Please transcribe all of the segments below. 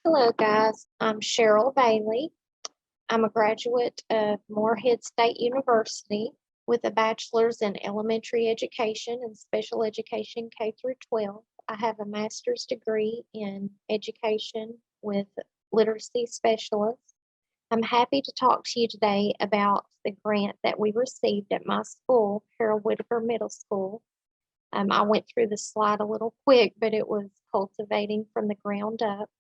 Hello, guys. I'm Cheryl Bailey. I'm a graduate of Morehead State University with a bachelor's in elementary education and special education K through 12. I have a master's degree in education with literacy specialist. I'm happy to talk to you today about the grant that we received at my school, Harold Whitaker Middle School. I went through the slide a little quick, but it was cultivating from the ground up.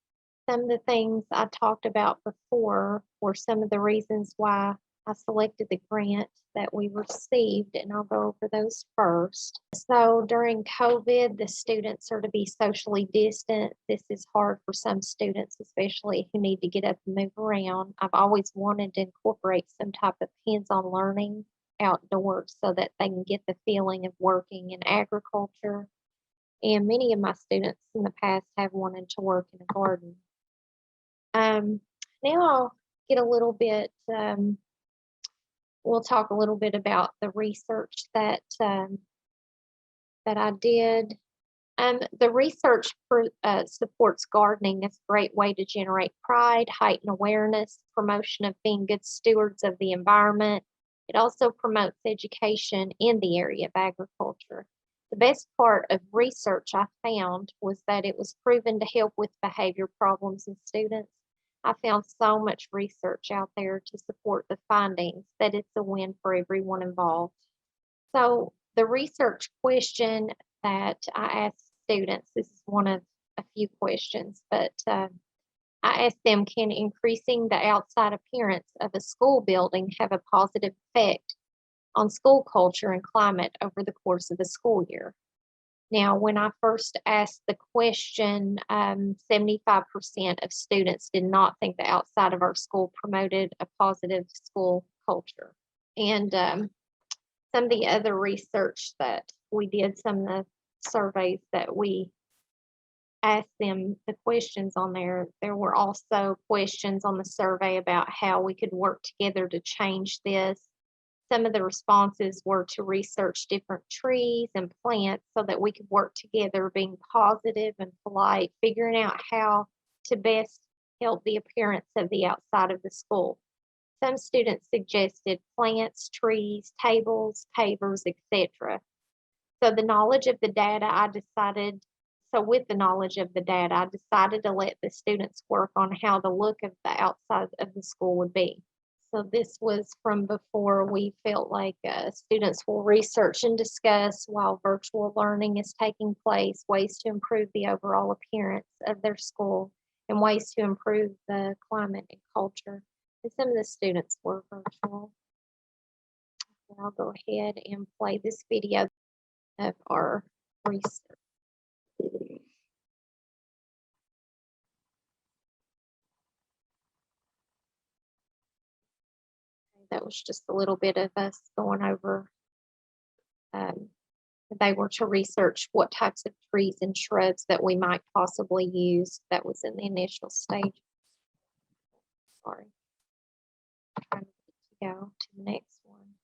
Some of the things I talked about before were some of the reasons why I selected the grant that we received, and I'll go over those first. So during COVID, the students are to be socially distant. This is hard for some students, especially who need to get up and move around. I've always wanted to incorporate some type of hands-on learning outdoors so that they can get the feeling of working in agriculture. And many of my students in the past have wanted to work in a garden. Now I'll get a little bit, we'll talk a little bit about the research that I did. The research supports gardening as a great way to generate pride, heighten awareness, promotion of being good stewards of the environment. It also promotes education in the area of agriculture. The best part of research I found was that it was proven to help with behavior problems in students. I found so much research out there to support the findings that it's a win for everyone involved. So the research question that I asked students, this is one of a few questions, but I asked them, can increasing the outside appearance of a school building have a positive effect on school culture and climate over the course of the school year? Now, when I first asked the question, 75% of students did not think the outside of our school promoted a positive school culture. And some of the other research that we did, some of the surveys that we asked them the questions on there were also questions on the survey about how we could work together to change this. Some of the responses were to research different trees and plants so that we could work together, being positive and polite, figuring out how to best help the appearance of the outside of the school. Some students suggested plants, trees, tables, pavers, etc. With the knowledge of the data, I decided to let the students work on how the look of the outside of the school would be. So this was from before we felt like students will research and discuss while virtual learning is taking place, ways to improve the overall appearance of their school and ways to improve the climate and culture. And some of the students were virtual. I'll go ahead and play this video of our research. That was just a little bit of us going over. They were to research what types of trees and shrubs that we might possibly use. That was in the initial stage. Sorry. Trying to go to the next one.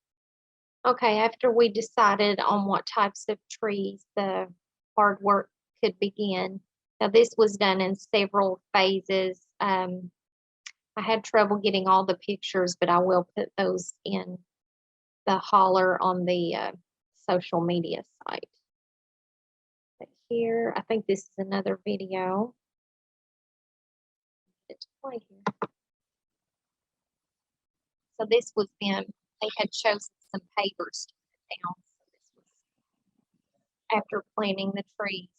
Okay, after we decided on what types of trees, the hard work could begin. Now, this was done in several phases. I had trouble getting all the pictures, but I will put those in the holler on the social media site. But here, I think this is another video. It's play here. So this was them. They had chosen some pavers to put down. So this was after planting the trees.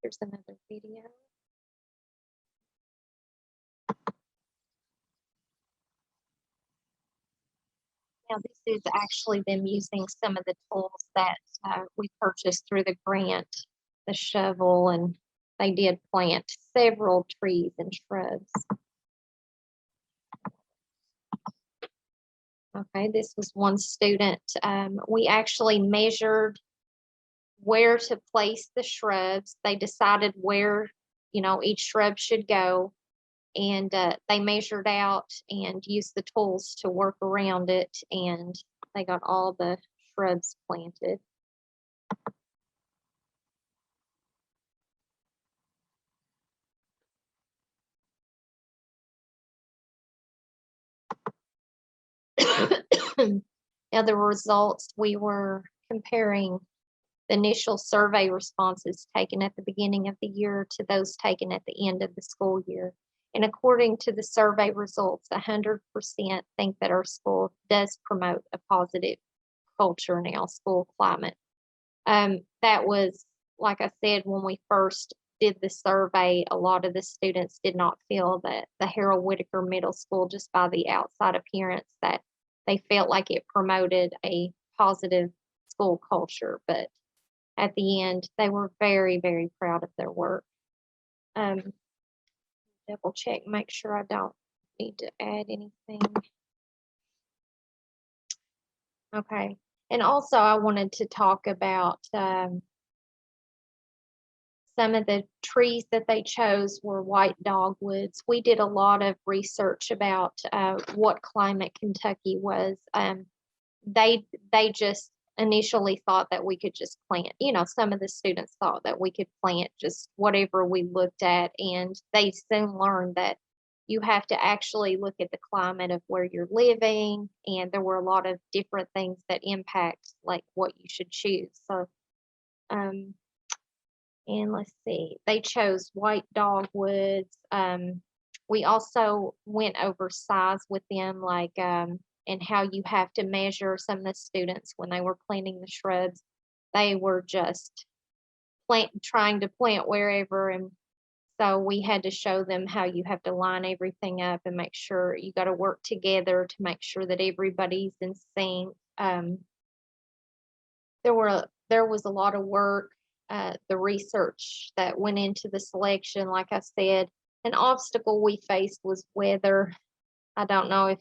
Here's another video. Now, this is actually them using some of the tools that we purchased through the grant, the shovel and they did plant several trees and shrubs. Okay, this was one student. We actually measured where to place the shrubs. They decided where, each shrub should go, and they measured out and used the tools to work around it, and they got all the shrubs planted. Now, the results, we were comparing the initial survey responses taken at the beginning of the year to those taken at the end of the school year. And according to the survey results, 100% think that our school does promote a positive culture now, school climate. That was, like I said, when we first did the survey, a lot of the students did not feel that the Harold Whitaker Middle School, just by the outside appearance, that they felt like it promoted a positive school culture. But at the end, they were very, very proud of their work. Double check, make sure I don't need to add anything. Okay. And also, I wanted to talk about some of the trees that they chose were white dogwoods. We did a lot of research about what climate Kentucky was. They just initially thought that we could just plant, some of the students thought that we could plant just whatever we looked at, and they soon learned that you have to actually look at the climate of where you're living, and there were a lot of different things that impact like what you should choose. So and let's see, they chose white dogwoods. We also went over size with them, like and how you have to measure. Some of the students, when they were planting the shrubs, they were just trying to plant wherever, and so we had to show them how you have to line everything up and make sure you got to work together to make sure that everybody's in sync. There was a lot of work, the research that went into the selection. Like I said, an obstacle we faced was weather. I don't know if,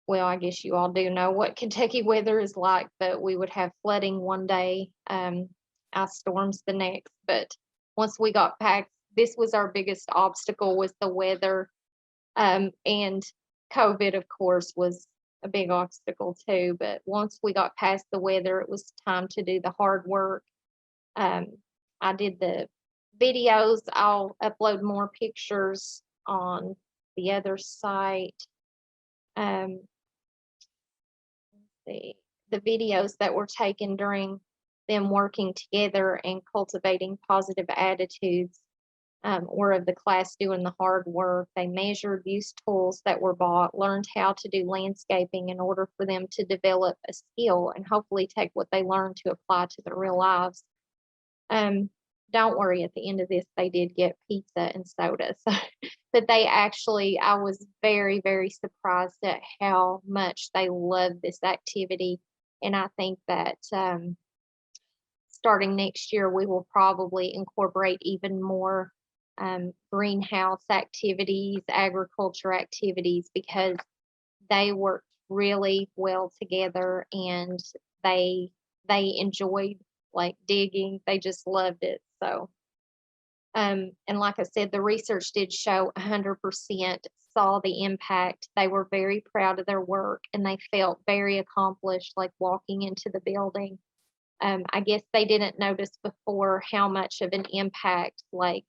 well, I guess you all do know what Kentucky weather is like, but we would have flooding one day, ice storms the next. But once we got past, this was our biggest obstacle, was the weather. And COVID, of course, was a big obstacle too. But once we got past the weather, it was time to do the hard work. I did the videos. I'll upload more pictures on the other site. The videos that were taken during them working together and cultivating positive attitudes were of the class doing the hard work. They measured, used tools that were bought, learned how to do landscaping in order for them to develop a skill and hopefully take what they learned to apply to their real lives. Don't worry, at the end of this, they did get pizza and soda. So, but they actually, I was very, very surprised at how much they loved this activity. And I think that starting next year, we will probably incorporate even more greenhouse activities, agriculture activities, because they worked really well together, and they enjoyed like digging. They just loved it. So and like I said, the research did show 100% saw the impact. They were very proud of their work, and they felt very accomplished, like walking into the building. I guess they didn't notice before how much of an impact, like,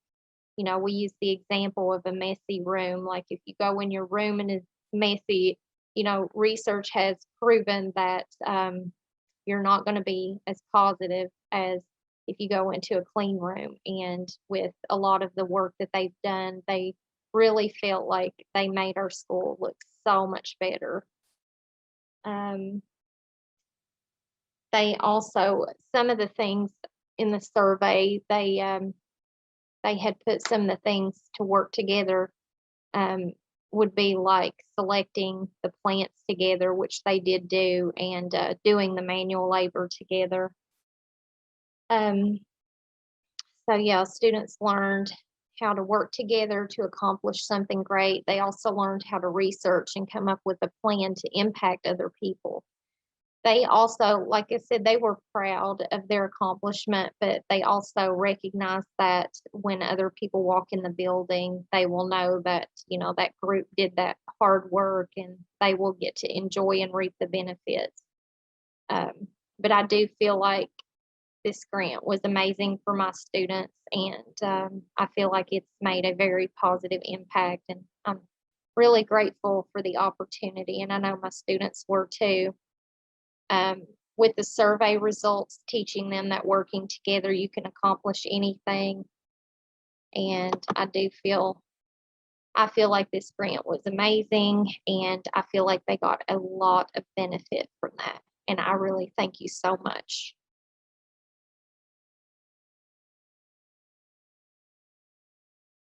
we use the example of a messy room. Like if you go in your room and it's messy, research has proven that you're not going to be as positive as if you go into a clean room. And with a lot of the work that they've done, they really felt like they made our school look so much better. They also, some of the things in the survey, they had put some of the things to work together, would be like selecting the plants together, which they did do, and doing the manual labor together. So yeah, students learned how to work together to accomplish something great. They also learned how to research and come up with a plan to impact other people. They also, like I said, they were proud of their accomplishment, but they also recognize that when other people walk in the building, they will know that, that group did that hard work and they will get to enjoy and reap the benefits. But I do feel like this grant was amazing for my students, and I feel like it's made a very positive impact, and I'm really grateful for the opportunity, and I know my students were too. With the survey results teaching them that working together you can accomplish anything, and I feel like this grant was amazing, and I feel like they got a lot of benefit from that, and I really thank you so much.